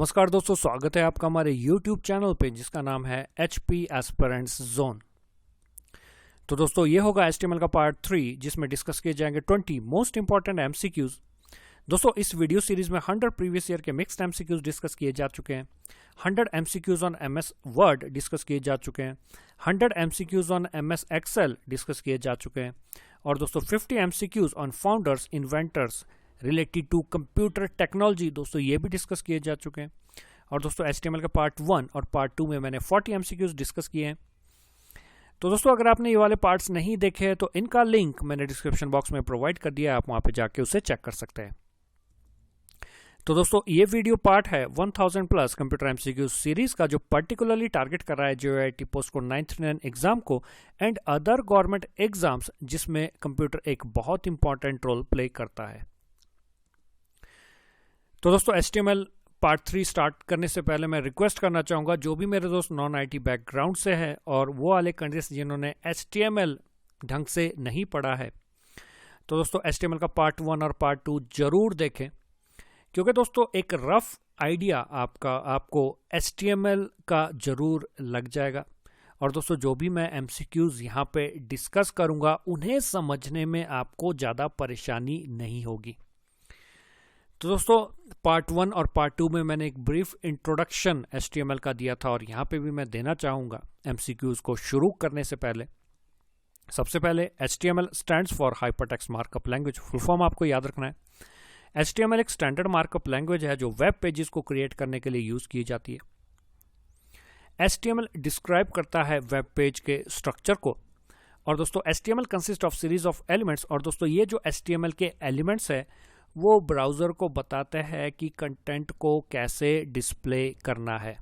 नमस्कार दोस्तों, स्वागत है आपका हमारे YouTube चैनल पे जिसका नाम है HP एस्पिरेंट्स जोन। तो दोस्तों ये होगा HTML का पार्ट 3 जिसमें डिस्कस किए जाएंगे 20 मोस्ट इंपॉर्टेंट MCQs। दोस्तों इस वीडियो सीरीज में 100 प्रीवियस ईयर के मिक्स्ड MCQs डिस्कस किए जा चुके हैं, 100 MCQs on MS word discuss किए जा चुके हैं, 100 MCQs on MS Excel discuss किए जा चुके हैं और दोस्तों 50 MCQs on founders inventors related to computer technology दोस्तों ये भी डिस्कस किए जा चुके हैं। और दोस्तों HTML का पार्ट 1 और पार्ट 2 में मैंने 40 MCQs डिस्कस किए हैं। तो दोस्तों अगर आपने ये वाले पार्ट्स नहीं देखे हैं तो इनका लिंक मैंने डिस्क्रिप्शन बॉक्स में प्रोवाइड कर दिया है, आप वहां पे जाके उसे चेक कर सकते हैं। तो दोस्तों ये वीडियो पार्ट है 1000 प्लस कंप्यूटर MCQ सीरीज का जो पर्टिकुलरली टारगेट कर रहा है JOIT पोस्ट को 939 एग्जाम को एंड अदर गवर्नमेंट एग्जाम्स जिसमें कंप्यूटर एक बहुत इंपॉर्टेंट रोल प्ले करता है। तो दोस्तों HTML पार्ट 3 स्टार्ट करने से पहले मैं रिक्वेस्ट करना चाहूँगा जो भी मेरे दोस्त नॉन IT बैकग्राउंड से है और वो वाले कैंडिडेट्स जिन्होंने HTML ढंग से नहीं पढ़ा है, तो दोस्तों HTML का पार्ट 1 और पार्ट 2 जरूर देखें, क्योंकि दोस्तों एक रफ आइडिया आपको HTML का जरूर लग जाएगा। और दोस्तों जो भी मैं MCQs यहाँ पे डिस्कस करूँगा उन्हें समझने में आपको ज़्यादा परेशानी नहीं होगी। तो दोस्तों पार्ट 1 और पार्ट 2 में मैंने एक ब्रीफ इंट्रोडक्शन HTML का दिया था और यहाँ पे भी मैं देना चाहूँगा MCQs को शुरू करने से पहले। सबसे पहले HTML stands for hypertext markup language, full form आपको याद रखना है। HTML एक स्टैंडर्ड मार्कअप लैंग्वेज है जो वेब पेजेस को क्रिएट करने के लिए यूज की जाती है। HTML डिस्क्राइब करता है वेब पेज के स्ट्रक्चर को और दोस्तों HTML consist of series of elements और दोस्तों ये जो HTML के एलिमेंट्स है वो ब्राउजर को बताते हैं कि कंटेंट को कैसे डिस्प्ले करना है।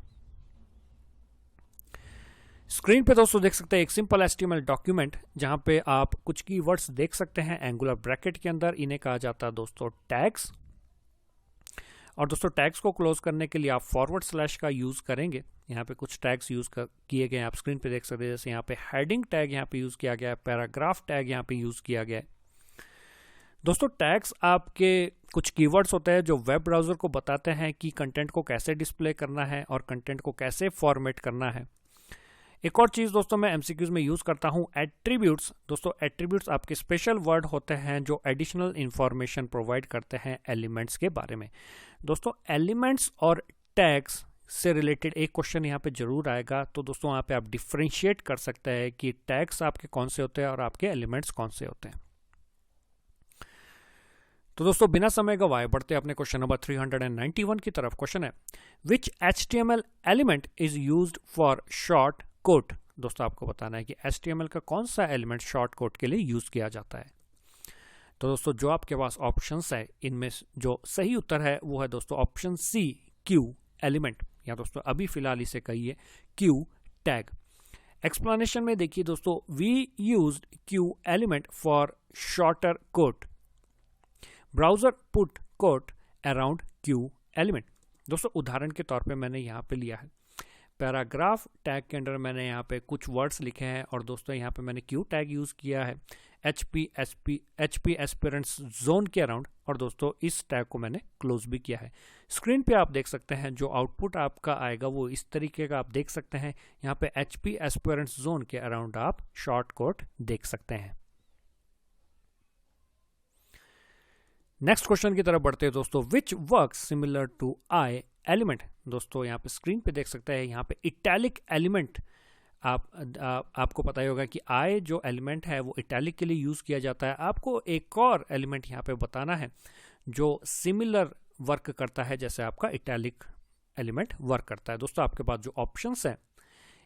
स्क्रीन पे दोस्तों देख सकते हैं एक सिंपल HTML डॉक्यूमेंट जहां पे आप कुछ कीवर्ड्स देख सकते हैं एंगुलर ब्रैकेट के अंदर, इन्हें कहा जाता है दोस्तों टैग्स। और दोस्तों टैग्स को क्लोज करने के लिए आप फॉरवर्ड स्लैश का यूज करेंगे। यहाँ पे कुछ टैग्स यूज किए गए हैं, आप स्क्रीन पे देख सकते हैं। जैसे यहाँ पे हेडिंग टैग यहाँ पे यूज किया गया है, पैराग्राफ टैग यहाँ पे यूज किया गया है। दोस्तों टैग्स आपके कुछ कीवर्ड्स होते हैं जो वेब ब्राउजर को बताते हैं कि कंटेंट को कैसे डिस्प्ले करना है और कंटेंट को कैसे फॉर्मेट करना है। एक और चीज दोस्तों मैं MCQs में यूज करता हूं एट्रीब्यूट्स। दोस्तों एट्रीब्यूट्स आपके स्पेशल वर्ड होते हैं जो एडिशनल इंफॉर्मेशन प्रोवाइड करते हैं एलिमेंट्स के बारे में। दोस्तों एलिमेंट्स और टैग्स से रिलेटेड एक क्वेश्चन यहाँ पे जरूर आएगा, तो दोस्तों यहाँ पे आप डिफरेंशिएट कर सकते हैं कि टैग्स आपके कौन से होते हैं और आपके एलिमेंट्स कौन से होते हैं। तो दोस्तों बिना समय गवाए बढ़ते अपने क्वेश्चन नंबर 391 की तरफ। क्वेश्चन है which HTML element is used for short quote. दोस्तों आपको बताना है कि HTML का कौन सा एलिमेंट शॉर्ट कोट के लिए यूज किया जाता है। तो दोस्तों जो आपके पास ऑप्शंस है इनमें जो सही उत्तर है वो है दोस्तों ऑप्शन C Q एलिमेंट, या दोस्तों अभी फिलहाल इसे कहिए Q टैग। एक्सप्लेनेशन में देखिए दोस्तों we used Q element for shorter quote, browser put quote around Q element. दोस्तों उदाहरण के तौर पे मैंने यहाँ पे लिया है पैराग्राफ टैग के अंदर मैंने यहाँ पे कुछ वर्ड्स लिखे हैं और दोस्तों यहाँ पे मैंने Q टैग यूज किया है HP एस्पिरेंट्स जोन के अराउंड और दोस्तों इस टैग को मैंने क्लोज भी किया है। स्क्रीन पे आप देख सकते हैं जो आउटपुट आपका आएगा वो इस तरीके का आप देख सकते हैं। यहाँ पे HP एस्पिरेंट्स जोन के अराउंड आप शॉर्ट कोट देख सकते हैं। नेक्स्ट क्वेश्चन की तरफ बढ़ते हैं दोस्तों which work similar to I element. दोस्तों यहाँ पे स्क्रीन पे देख सकते हैं यहाँ पे इटैलिक एलिमेंट आपको पता ही होगा कि आई जो एलिमेंट है वो इटैलिक के लिए यूज किया जाता है। आपको एक और एलिमेंट यहाँ पे बताना है जो सिमिलर वर्क करता है जैसे आपका इटैलिक एलिमेंट वर्क करता है। दोस्तों आपके पास जो ऑप्शंस हैं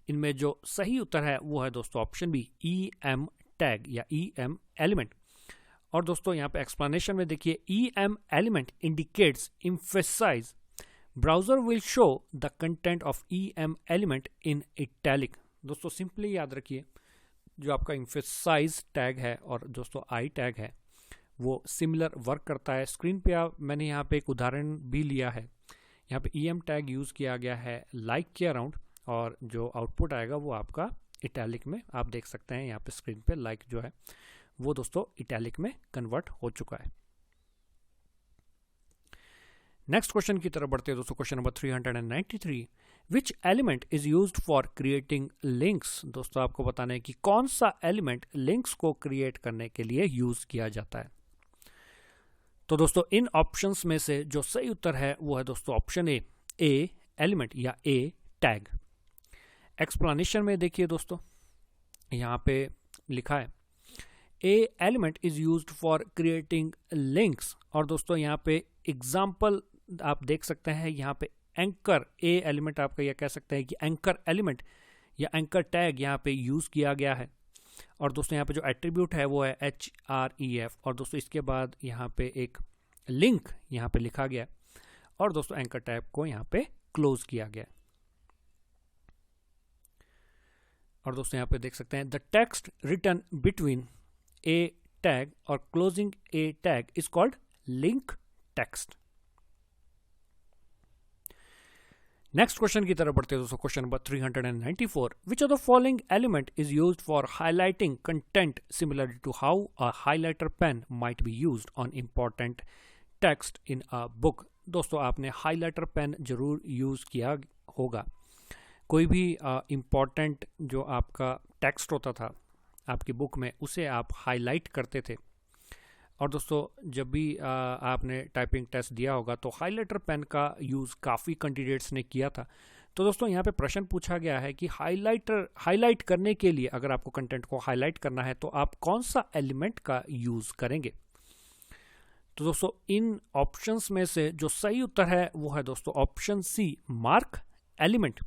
इनमें जो सही उत्तर है वो है दोस्तों ऑप्शन बी EM टैग या EM एलिमेंट। और दोस्तों यहाँ पे एक्सप्लेनेशन में देखिए EM element indicates emphasize browser will show the content of EM element in italic। दोस्तों सिंपली याद रखिए जो आपका emphasize टैग है और दोस्तों I टैग है वो सिमिलर वर्क करता है। स्क्रीन पे मैंने यहाँ पे एक उदाहरण भी लिया है, यहाँ पे EM टैग यूज किया गया है लाइक के अराउंड और जो आउटपुट आएगा वो आपका इटैलिक में आप देख सकते हैं। यहाँ पे स्क्रीन पे लाइक जो है वो दोस्तों इटैलिक में कन्वर्ट हो चुका है। नेक्स्ट क्वेश्चन की तरफ बढ़ते हैं दोस्तों, question number 393, which element is used for creating links. दोस्तों आपको बताना है कि कौन सा एलिमेंट लिंक्स को क्रिएट करने के लिए यूज किया जाता है। तो दोस्तों इन ऑप्शंस में से जो सही उत्तर है वो है दोस्तों ऑप्शन ए एलिमेंट या ए टैग। एक्सप्लेनेशन में देखिए दोस्तों, यहाँ पे लिखा है a element is used for creating links, और दोस्तों यहाँ पे एग्जाम्पल आप देख सकते हैं, यहाँ पे एंकर ए एलिमेंट आपका यह कह सकते हैं कि एंकर एलिमेंट या एंकर टैग यहाँ पे यूज किया गया है। और दोस्तों यहाँ पे जो एट्रीब्यूट है वो है href, और दोस्तों इसके बाद यहाँ पे एक लिंक यहाँ पे लिखा गया, और दोस्तों एंकर टैग को यहाँ पे क्लोज किया गया। और दोस्तों यहाँ पे देख सकते हैं the text written between a tag और closing a tag is called link text. Next question की तरफ बढ़ते हैं दोस्तों, question number 394, which of the following element is used for highlighting content similar to how a highlighter pen might be used on important text in a book. दोस्तों आपने highlighter pen जरूर use किया होगा, कोई भी इंपॉर्टेंट जो आपका text होता था आपकी बुक में उसे आप हाईलाइट करते थे। और दोस्तों जब भी आपने टाइपिंग टेस्ट दिया होगा तो हाइलाइटर पेन का यूज़ काफ़ी कैंडिडेट्स ने किया था। तो दोस्तों यहाँ पे प्रश्न पूछा गया है कि हाईलाइट करने के लिए अगर आपको कंटेंट को हाईलाइट करना है तो आप कौन सा एलिमेंट का यूज़ करेंगे। तो दोस्तों इन ऑप्शंस में से जो सही उत्तर है वो है दोस्तों option C mark element.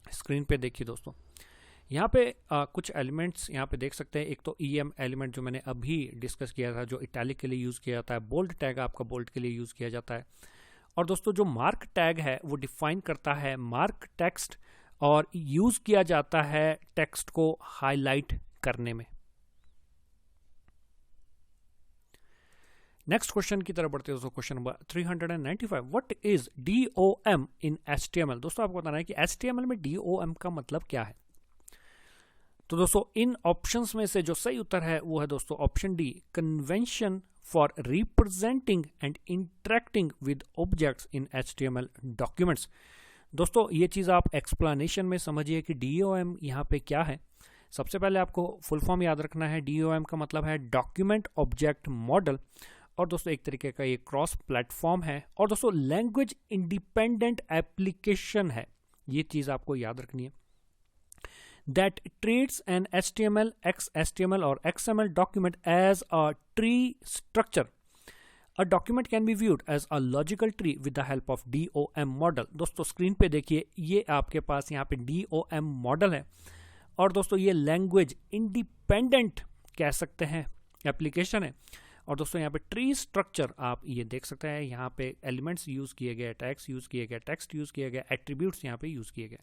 Screen पे देखिए दोस्तों, यहाँ पे कुछ एलिमेंट्स यहाँ पे देख सकते हैं। एक तो EM एलिमेंट जो मैंने अभी डिस्कस किया था, जो इटैलिक के लिए यूज़ किया जाता है। बोल्ड टैग आपका बोल्ड के लिए यूज़ किया जाता है। और दोस्तों जो मार्क टैग है वो डिफाइन करता है मार्क टेक्स्ट और यूज़ किया जाता है टेक्स्ट को हाईलाइट करने में। नेक्स्ट क्वेश्चन की तरफ बढ़ते हैं दोस्तों, question number 395, what is DOM in HTML। दोस्तों आपको बताना है कि HTML में DOM का मतलब क्या है। तो दोस्तों इन ऑप्शंस में से जो सही उत्तर है वो है दोस्तों option D, convention for representing and interacting with objects in HTML documents. दोस्तों ये चीज़ आप एक्सप्लेनेशन में समझिए कि DOM यहाँ पे क्या है। सबसे पहले आपको फुल फॉर्म याद रखना है। DOM का मतलब है डॉक्यूमेंट ऑब्जेक्ट मॉडल, और दोस्तों एक तरीके का ये क्रॉस प्लेटफॉर्म है, और दोस्तों लैंग्वेज इंडिपेंडेंट एप्लीकेशन है। ये चीज़ आपको याद रखनी है। That treats an HTML, XHTML or XML document as a tree structure. A document can be viewed as a logical tree with the help of DOM model. दोस्तों स्क्रीन पे देखिए, ये आपके पास यहाँ पे DOM मॉडल है, और दोस्तों ये लैंग्वेज इंडिपेंडेंट कह सकते हैं एप्लीकेशन है। और दोस्तों यहाँ पे ट्री स्ट्रक्चर आप ये देख सकते हैं, यहाँ पे एलिमेंट्स यूज किए गए, टैग्स यूज किए गए, टेक्स्ट यूज किए गए, एट्रीब्यूट्स यहाँ पे यूज किए गए।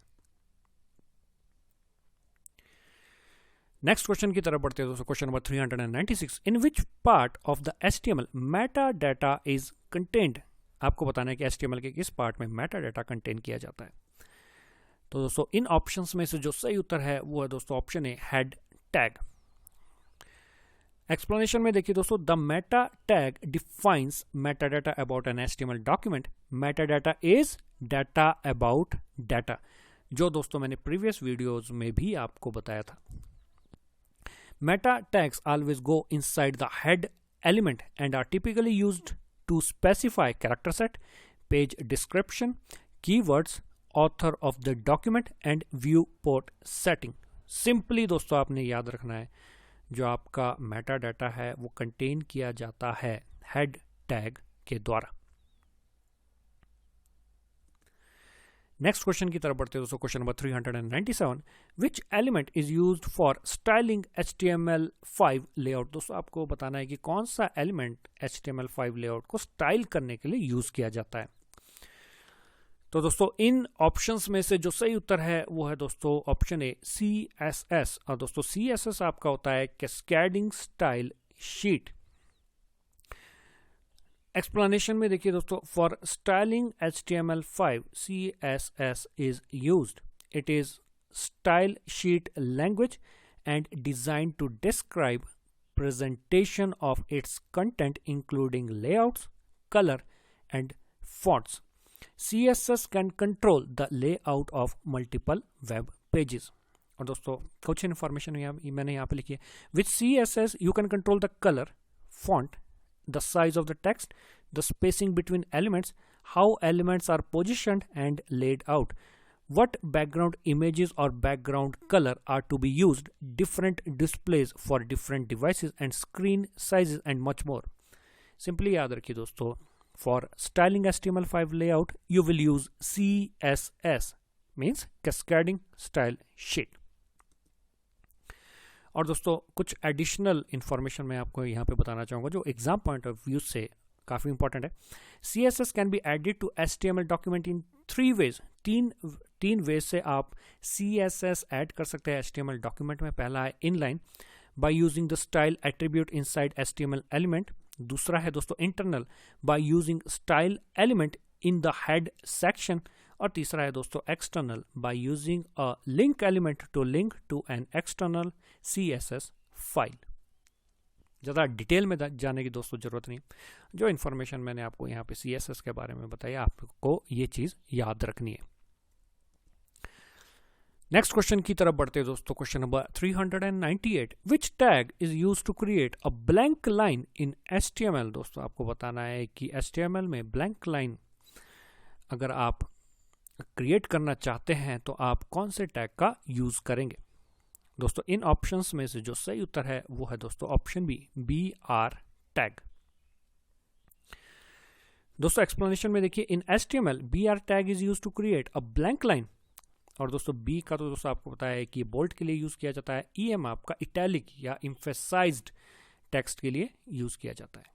नेक्स्ट क्वेश्चन की तरफ बढ़ते हैं दोस्तों, question number 396, in which part of the HTML Meta data is contained. आपको बताना है कि HTML के किस पार्ट में मेटा डाटा कंटेन किया जाता है। तो दोस्तों इन ऑप्शंस में से जो सही उत्तर है वो है दोस्तों option A, head tag. Explanation में देखिए दोस्तों, the Meta tag defines Meta data about an HTML document. Meta data is data about data, जो दोस्तों मैंने प्रीवियस वीडियोज में भी आपको बताया था। Meta tags always go inside the head element and are typically used to specify character set, page description, keywords, author of the document and viewport setting. Simply दोस्तों आपने याद रखना है, जो आपका मेटा डाटा है वो कंटेन किया जाता है हेड टैग के द्वारा। नेक्स्ट क्वेश्चन की तरफ बढ़ते हैं दोस्तों, question number 397, which element is used for styling HTML5 layout. दोस्तों आपको बताना है कि कौन सा एलिमेंट HTML5 लेआउट को स्टाइल करने के लिए यूज किया जाता है। तो दोस्तों इन ऑप्शंस में से जो सही उत्तर है वो है दोस्तों ऑप्शन ए, CSS। और दोस्तों CSS आपका होता है कैस्केडिंग स्टाइल शीट। एक्सप्लेनेशन में देखिए दोस्तों, for styling HTML5 CSS is used. It is style sheet language and design to describe presentation of its content including layouts, color and fonts. CSS can control the layout of multiple web pages. और दोस्तों कुछ information मैंने यहाँ पे लिखी है. With CSS you can control the color, font, the size of the text, the spacing between elements, how elements are positioned and laid out, what background images or background color are to be used, different displays for different devices and screen sizes and much more. Simply याद रखिए दोस्तों, for styling HTML5 layout you will use CSS, means cascading style sheet. और दोस्तों कुछ additional information मैं आपको यहाँ पे बताना चाहूँगा जो एग्जाम पॉइंट ऑफ व्यू से काफ़ी इंपॉर्टेंट है. CSS can be added to HTML document in 3 ways. तीन वेज से आप CSS ऐड कर सकते हैं HTML डॉक्यूमेंट में. पहला है inline by using the style attribute inside HTML element. दूसरा है दोस्तों internal by using style element in the head section. और तीसरा है दोस्तों external by using a link element to link to an external CSS file. ज़्यादा detail में जाने की दोस्तों ज़रूरत नहीं. जो इन्फॉर्मेशन मैंने आपको यहाँ पे CSS के बारे में बताया आपको ये चीज़ याद रखनी है. नेक्स्ट क्वेश्चन की तरफ बढ़ते हैं दोस्तों. Question number 398. Which tag is use to create a blank line in HTML. दोस्तों आपको बताना है कि HTML में ब्लैंक लाइन अगर आप क्रिएट करना चाहते हैं तो आप कौन से टैग का यूज करेंगे. दोस्तों इन ऑप्शंस में से जो सही उत्तर है वो है दोस्तों ऑप्शन बी, BR टैग. दोस्तों एक्सप्लेनेशन में देखिए, in HTML BR tag is use to create a blank line. और दोस्तों बी का तो दोस्तों आपको पता है कि बोल्ड के लिए यूज किया जाता है. EM आपका इटैलिक या एम्फेसाइज्ड टेक्स्ट के लिए यूज किया जाता है.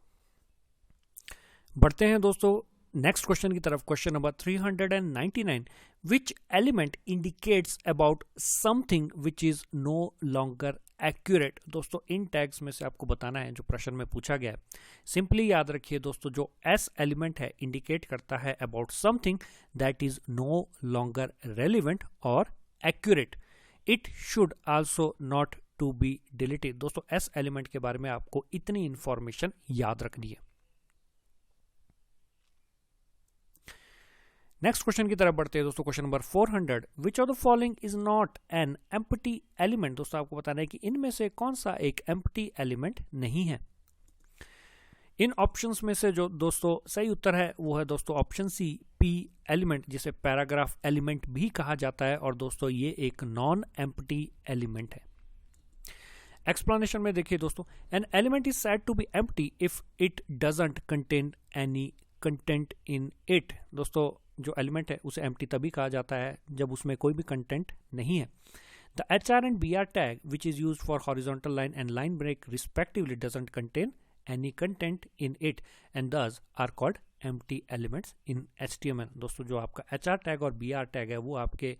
बढ़ते हैं दोस्तों नेक्स्ट क्वेश्चन की तरफ. Question number 399. Which element indicates about something which is no longer accurate. दोस्तों इन टैग्स में से आपको बताना है जो प्रश्न में पूछा गया है. सिंपली याद रखिए दोस्तों, जो S एलिमेंट है इंडिकेट करता है about something that is no longer relevant और accurate. It should also not to be deleted. दोस्तों S एलिमेंट के बारे में आपको इतनी इंफॉर्मेशन याद रखनी है. नेक्स्ट क्वेश्चन की तरफ बढ़ते हैं दोस्तों. Question number 400. Which of the following is not an empty element. दोस्तों आपको बताना है कि इनमें से कौन सा एक एम्प्टी एलिमेंट नहीं है. इन ऑप्शंस में से जो दोस्तों सही उत्तर है वो है दोस्तों ऑप्शन सी, P एलिमेंट, जिसे पैराग्राफ एलिमेंट भी कहा जाता है. और दोस्तों ये एक नॉन एम्प्टी एलिमेंट है. एक्सप्लेनेशन में देखिए दोस्तों, an element is said to be empty if it doesn't contain any content in it. दोस्तों जो एलिमेंट है उसे एम्प्टी तभी कहा जाता है जब उसमें कोई भी कंटेंट नहीं है. The HR and BR tag which is used for horizontal line and line break respectively doesn't contain any content in it and thus are called empty elements in HTML. दोस्तों जो आपका HR टैग और BR tag है वो आपके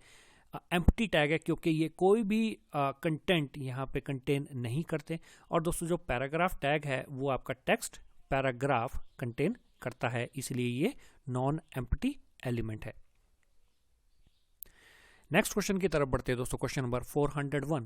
empty tag है क्योंकि ये कोई भी कंटेंट यहाँ पे कंटेन नहीं करते. और दोस्तों जो पैराग्राफ टैग है वो आपका टेक्स्ट पैराग्राफ कंटेन करता है, इसलिए ये नॉन एम्प्टी एलिमेंट है. नेक्स्ट क्वेश्चन की तरफ बढ़ते हैं दोस्तों. Question number 401.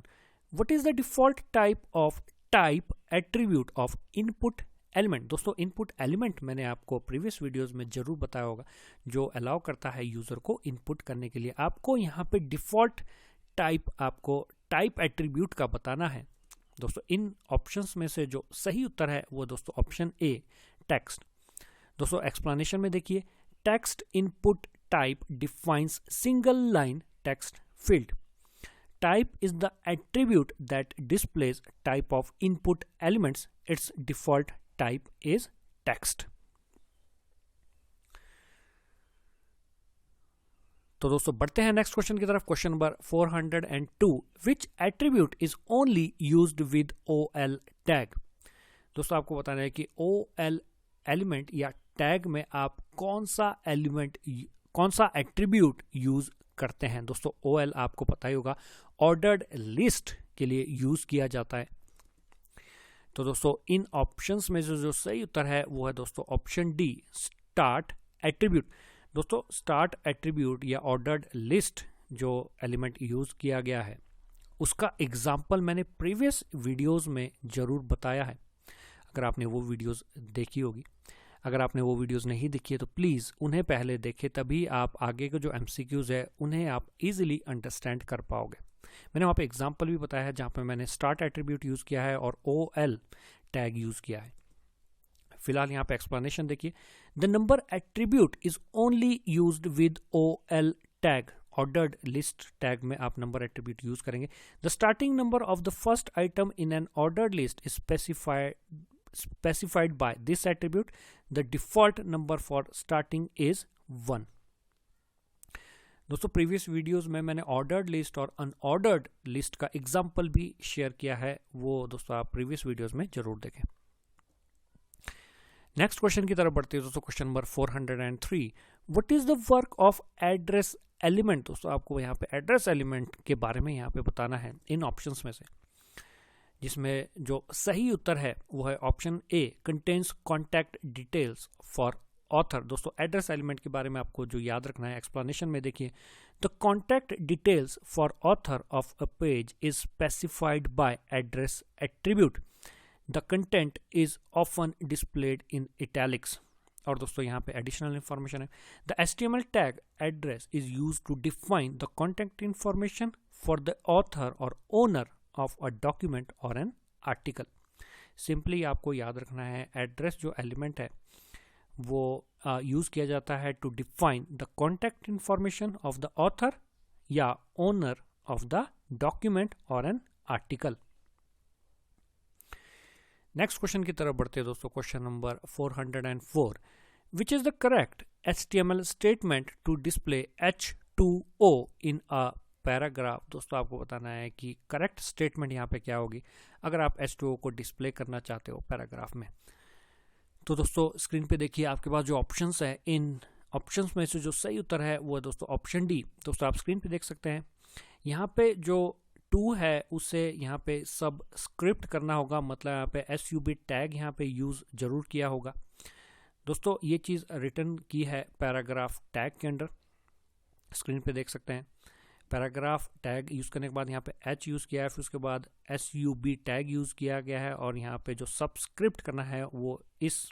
What is the default type of type attribute of input element. दोस्तों इनपुट एलिमेंट मैंने आपको प्रीवियस वीडियोस में जरूर बताया होगा, जो अलाउ करता है यूजर को इनपुट करने के लिए. आपको यहाँ पे डिफॉल्ट टाइप आपको टाइप एट्रीब्यूट का बताना है. दोस्तों इन ऑप्शंस में से जो सही उत्तर है वो दोस्तों ऑप्शन ए, टेक्स्ट. दोस्तों एक्सप्लेनेशन में देखिए, text input type defines single line text field. Type is the attribute that displays type of input elements. Its default type is text. तो दोस्तों बढ़ते हैं नेक्स्ट क्वेश्चन की तरफ. Question number 402. Which attribute is only used with OL tag. दोस्तों आपको बताना है कि OL एलिमेंट या टैग में आप कौन सा एट्रीब्यूट यूज करते हैं. दोस्तों OL आपको पता ही होगा ऑर्डर्ड लिस्ट के लिए यूज किया जाता है. तो दोस्तों इन ऑप्शंस में जो सही उत्तर है वो है दोस्तों ऑप्शन डी, स्टार्ट एट्रीब्यूट. दोस्तों स्टार्ट एट्रीब्यूट या ऑर्डर्ड लिस्ट जो एलिमेंट यूज किया गया है उसका एग्जाम्पल मैंने प्रीवियस वीडियोस में जरूर बताया है, अगर आपने वो वीडियोस देखी होगी. अगर आपने वो वीडियोस नहीं देखी है तो प्लीज़ उन्हें पहले देखें, तभी आप आगे के जो MCQs है उन्हें आप इजीली अंडरस्टैंड कर पाओगे। मैंने वहाँ पे एग्जांपल भी बताया है जहाँ पे मैंने स्टार्ट एट्रीब्यूट यूज़ किया है और OL टैग यूज़ किया है। फिलहाल यहाँ पे एक्सप्लेनेशन देखिए। The number attribute is only used with OL tag. Ordered list tag में आप नंबर एट्रीब्यूट यूज करेंगे। The starting number of the first item in an ordered list is specified by this attribute. The default number for starting is 1. दोस्तों previous videos में मैंने ordered list और unordered list का example भी share किया है, वो दोस्तों आप प्रीवियस वीडियोस में जरूर देखें। नेक्स्ट क्वेश्चन की तरफ बढ़ते हैं दोस्तों, question number 403। What is the work of address element. दोस्तों आपको यहाँ पे एड्रेस एलिमेंट के बारे में यहाँ पे बताना है इन ऑप्शंस में से, जिसमें जो सही उत्तर है वो है option A, contains contact details for author. दोस्तों एड्रेस एलिमेंट के बारे में आपको जो याद रखना है, एक्सप्लेनेशन में देखिए। The contact details for author of a page is specified by address attribute. The content is often displayed in italics. और दोस्तों यहाँ पे एडिशनल इंफॉर्मेशन है। The HTML tag address is use to define the contact information for the author और owner of a document और an article. Simply आपको याद रखना है, एड्रेस जो एलिमेंट है वो यूज किया जाता है to define the contact information of the author या ओनर ऑफ द डॉक्यूमेंट और एन आर्टिकल। नेक्स्ट क्वेश्चन की तरफ बढ़ते हैं दोस्तों, question number 404। Which is the correct HTML statement to display H2O in a paragraph. दोस्तों आपको बताना है कि करेक्ट स्टेटमेंट यहाँ पे क्या होगी अगर आप H2O को डिस्प्ले करना चाहते हो पैराग्राफ में। तो दोस्तों स्क्रीन पे देखिए, आपके पास जो ऑप्शंस है, इन ऑप्शंस में से जो सही उत्तर है वो है दोस्तों ऑप्शन डी। दोस्तों आप स्क्रीन पे देख सकते हैं, यहाँ पे जो 2 है उसे यहाँ पे सब स्क्रिप्ट करना होगा, मतलब यहाँ पे SUB टैग यहाँ पे यूज जरूर किया होगा। दोस्तों ये चीज रिटर्न की है पैराग्राफ टैग के अंडर, स्क्रीन पे देख सकते हैं। पैराग्राफ टैग यूज करने के बाद यहाँ पे H यूज किया है, फिर उसके बाद SUB टैग यूज किया गया है, और यहाँ पे जो सबस्क्रिप्ट करना है वो इस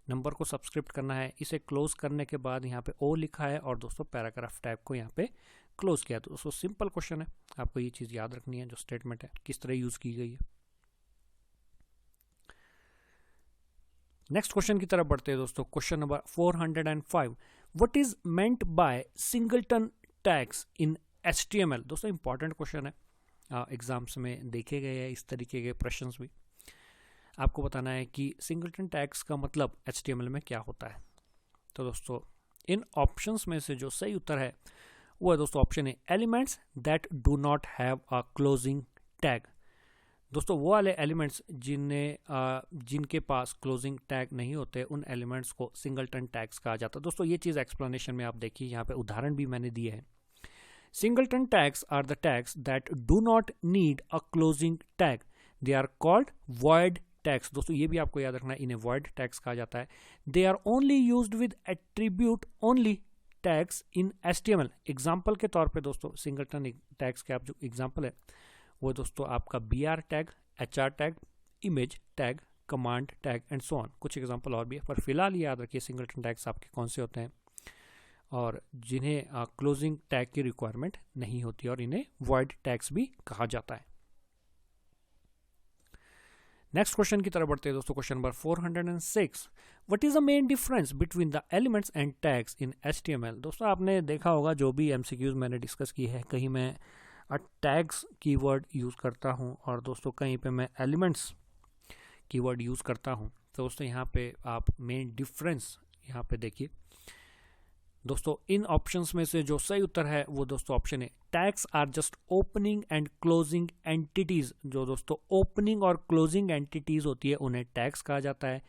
नंबर को सबस्क्रिप्ट करना है। इसे क्लोज करने के बाद यहाँ पे O लिखा है और दोस्तों पैराग्राफ टैग को यहाँ पे क्लोज किया। तो दोस्तों सिंपल क्वेश्चन है, आपको ये चीज याद रखनी है, जो स्टेटमेंट है किस तरह यूज की गई है। नेक्स्ट क्वेश्चन की तरफ बढ़ते हैं दोस्तों, question number 405। What is meant by singleton tags in HTML। दोस्तों इंपॉर्टेंट क्वेश्चन है, एग्जाम्स में देखे गए हैं इस तरीके के प्रश्न भी। आपको बताना है कि सिंगलटन टैग्स का मतलब HTML में क्या होता है। तो दोस्तों इन ऑप्शंस में से जो सही उत्तर है वो है दोस्तों option A, elements that do not have a closing tag. दोस्तों वो वाले एलिमेंट्स जिनके पास क्लोजिंग टैग नहीं होते, उन एलिमेंट्स को सिंगलटन टैग्स कहा जाता है। दोस्तों ये चीज़ एक्सप्लेनेशन में आप देखिए, यहाँ पे उदाहरण भी मैंने दिए हैं। Singleton tags are the tags that do not need a closing tag. They are called void tags. दोस्तों ये भी आपको याद रखना है, इन्हें void tags कहा जाता है। They are only used with attribute only tags in HTML. Example के तौर पे दोस्तों सिंगलटन टैग्स के आप जो एग्जाम्पल है वो दोस्तों आपका BR tag, HR tag, image tag, command tag and so on. कुछ एग्जाम्पल और भी है, पर फिलहाल याद रखिए सिंगलटन टैग्स आपके कौन से होते हैं और जिन्हें क्लोजिंग टैग की रिक्वायरमेंट नहीं होती, और इन्हें वॉइड टैग्स भी कहा जाता है। नेक्स्ट क्वेश्चन की तरफ बढ़ते हैं दोस्तों, question number 406। What is the main difference between the elements and tags in HTML। दोस्तों आपने देखा होगा जो भी MCQs मैंने डिस्कस की है, कहीं मैं टैग्स कीवर्ड यूज करता हूं और दोस्तों कहीं पे मैं एलिमेंट्स कीवर्ड यूज करता हूं। तो दोस्तों यहाँ पे आप मेन डिफरेंस यहाँ पे देखिए। दोस्तों इन ऑप्शंस में से जो सही उत्तर है वो दोस्तों ऑप्शन है, tags are just opening and closing entities. जो दोस्तों ओपनिंग और क्लोजिंग एंटिटीज होती है उन्हें टैग्स कहा जाता है।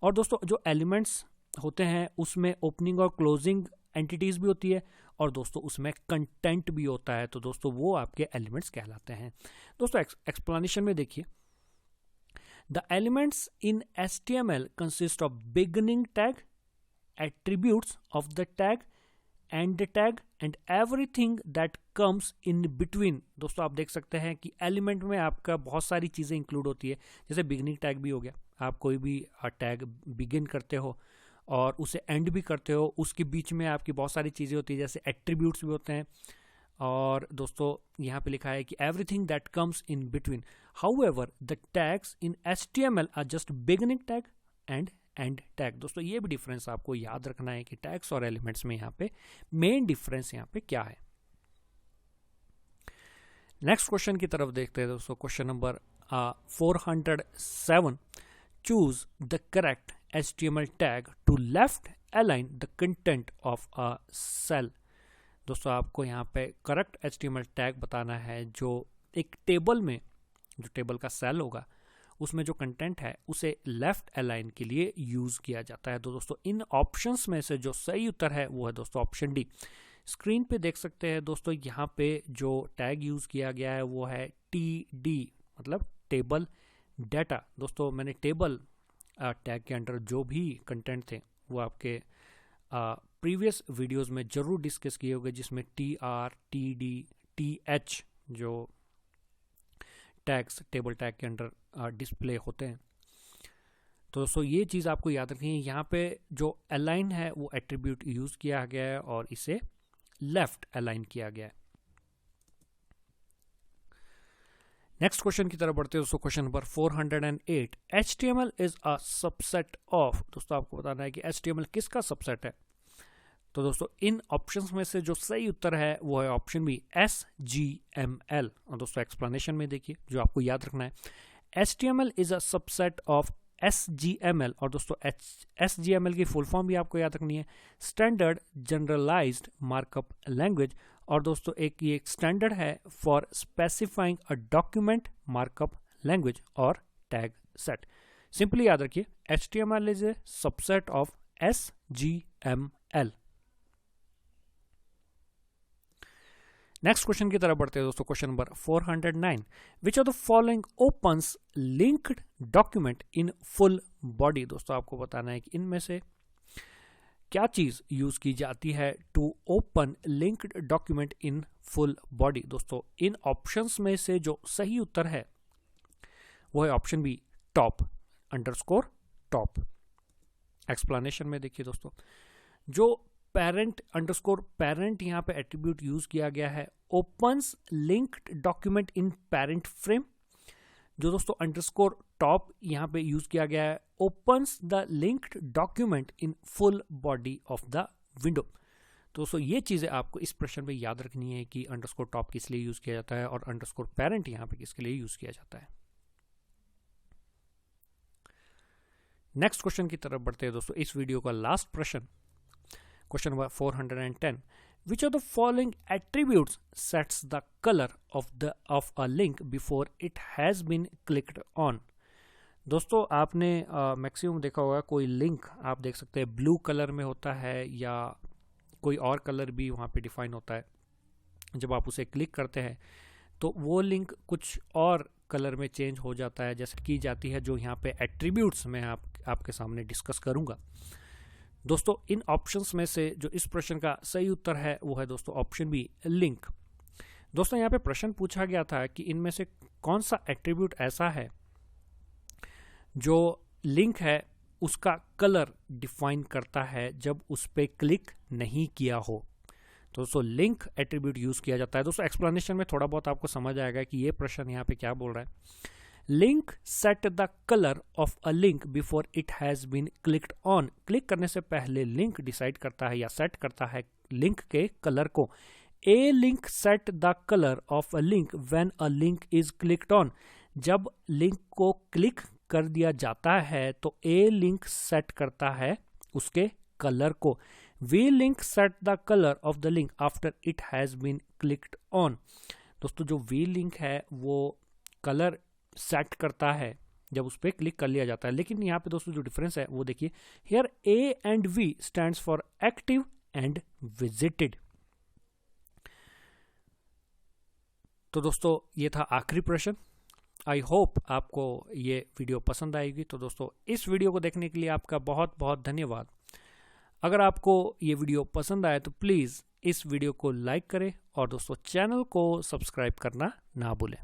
और दोस्तों जो एलिमेंट्स होते हैं उसमें ओपनिंग और क्लोजिंग एंटिटीज भी होती है, और दोस्तों उसमें कंटेंट भी होता है, तो दोस्तों वो आपके एलिमेंट्स कहलाते हैं। दोस्तों एक्सप्लेनेशन में देखिए, the elements in HTML consist of beginning tag, attributes of the tag and the tag and everything that comes in between। दोस्तों आप देख सकते हैं कि एलिमेंट में आपका बहुत सारी चीज़ें इंक्लूड होती है, जैसे बिगिनिंग टैग भी हो गया, आप कोई भी टैग बिगिन करते हो और उसे एंड भी करते हो, उसके बीच में आपकी बहुत सारी चीज़ें होती है, जैसे एट्रीब्यूट्स भी होते हैं। और दोस्तों यहाँ पे लिखा है कि everything that comes in between, however the tags in HTML are just beginning tag and end tag. दोस्तों ये भी डिफरेंस आपको याद रखना है कि टैग्स और एलिमेंट्स में यहाँ पे मेन डिफरेंस यहाँ पे क्या है। नेक्स्ट क्वेश्चन की तरफ देखते हैं दोस्तों। Question number 407, choose the correct HTML tag to left align the content of a cell. दोस्तों आपको यहाँ पे करेक्ट HTML टैग बताना है जो एक टेबल में, जो टेबल का सेल होगा उसमें जो कंटेंट है उसे लेफ्ट अलाइन के लिए यूज किया जाता है। तो दोस्तों इन ऑप्शंस में से जो सही उत्तर है वो है दोस्तों ऑप्शन डी। स्क्रीन पे देख सकते हैं दोस्तों, यहाँ पे जो टैग यूज किया गया है वो है TD, मतलब टेबल डाटा। दोस्तों मैंने टेबल टैग के अंडर जो भी कंटेंट थे वो आपके प्रीवियस वीडियोस में जरूर डिस्कस किए होंगे, जिसमें TR, TD, TH जो टैग्स टेबल टैग के अंडर डिस्प्ले होते हैं। तो दोस्तों ये चीज़ आपको याद रखनी है। यहाँ पे जो अलाइन है वो एट्रीब्यूट यूज किया गया है और इसे लेफ्ट अलाइन किया गया है। नेक्स्ट क्वेश्चन की तरफ बढ़ते हैं दोस्तों। Question number 408, HTML is a subset of. दोस्तों आपको बताना है कि HTML किसका सबसेट है। तो दोस्तों इन ऑप्शंस में से जो सही उत्तर है वो है ऑप्शन बी, SGML। और दोस्तों एक्सप्लेनेशन में देखिए जो आपको याद रखना है, HTML is a subset of SGML। और दोस्तों SGML की फुल फॉर्म भी आपको याद रखनी है, स्टैंडर्ड जनरलाइज्ड मार्कअप लैंग्वेज। और दोस्तों एक ये स्टैंडर्ड है for specifying a document markup language और टैग सेट। सिंपली याद रखिए HTML is a subset of SGML। Next question की तरफ बढ़ते हैं दोस्तों। Question number 409, which of the following opens linked document in full body. दोस्तों आपको बताना है कि इनमें से क्या चीज यूज की जाती है to open linked document in full body. दोस्तों इन ऑप्शंस में से जो सही उत्तर है वो है option B, top underscore top. Explanation में देखिए दोस्तों, जो पेरेंट अंडरस्कोर पेरेंट यहाँ पे एट्रीब्यूट यूज किया गया है, ओपन्स लिंक्ड डॉक्यूमेंट इन पेरेंट फ्रेम। जो दोस्तों अंडरस्कोर टॉप यहाँ पे यूज किया गया है, opens the linked document in full body of the window. तो दोस्तों ये चीजें आपको इस प्रश्न में याद रखनी है कि अंडरस्कोर टॉप किस लिए यूज किया जाता है और अंडरस्कोर पेरेंट यहाँ पे किसके लिए यूज किया जाता है। नेक्स्ट क्वेश्चन की तरफ बढ़ते हैं दोस्तों। इस वीडियो का लास्ट प्रश्न, question number 410, which of the following attributes sets the color of a link before it has been clicked on। दोस्तों आपने मैक्सिमम देखा होगा, कोई लिंक आप देख सकते हैं ब्लू कलर में होता है या कोई और कलर भी वहाँ पे डिफाइन होता है। जब आप उसे क्लिक करते हैं तो वो लिंक कुछ और कलर में चेंज हो जाता है, जैसे की जाती है जो यहाँ पे एट्रीब्यूट्स में आपके सामने डिस्कस करूँगा। दोस्तों इन ऑप्शंस में से जो इस प्रश्न का सही उत्तर है वो है दोस्तों ऑप्शन बी, लिंक। दोस्तों यहाँ पे प्रश्न पूछा गया था कि इनमें से कौन सा एट्रीब्यूट ऐसा है जो लिंक है उसका कलर डिफाइन करता है जब उस पर क्लिक नहीं किया हो। तो दोस्तों लिंक एट्रीब्यूट यूज किया जाता है। दोस्तों एक्सप्लेनेशन में थोड़ा बहुत आपको समझ आएगा कि ये प्रश्न यहाँ पे क्या बोल रहा है। Link set the colour of a link before it has been clicked on. Click करने से पहले लिंक डिसाइड करता है या सेट करता है लिंक के कलर को। A link set the colour of a link when a link is clicked on. जब लिंक को क्लिक कर दिया जाता है तो ए लिंक सेट करता है उसके कलर को। V link set the colour of the link after it has been clicked on. दोस्तों जो वी लिंक है वो कलर सेट करता है जब उस पर क्लिक कर लिया जाता है। लेकिन यहाँ पे दोस्तों जो डिफरेंस है वो देखिए, here A and V stands for active and visited. तो दोस्तों ये था आखिरी प्रश्न। आई होप आपको ये वीडियो पसंद आएगी। तो दोस्तों इस वीडियो को देखने के लिए आपका बहुत बहुत धन्यवाद। अगर आपको ये वीडियो पसंद आए तो प्लीज़ इस वीडियो को लाइक करें और दोस्तों चैनल को सब्सक्राइब करना ना भूलें।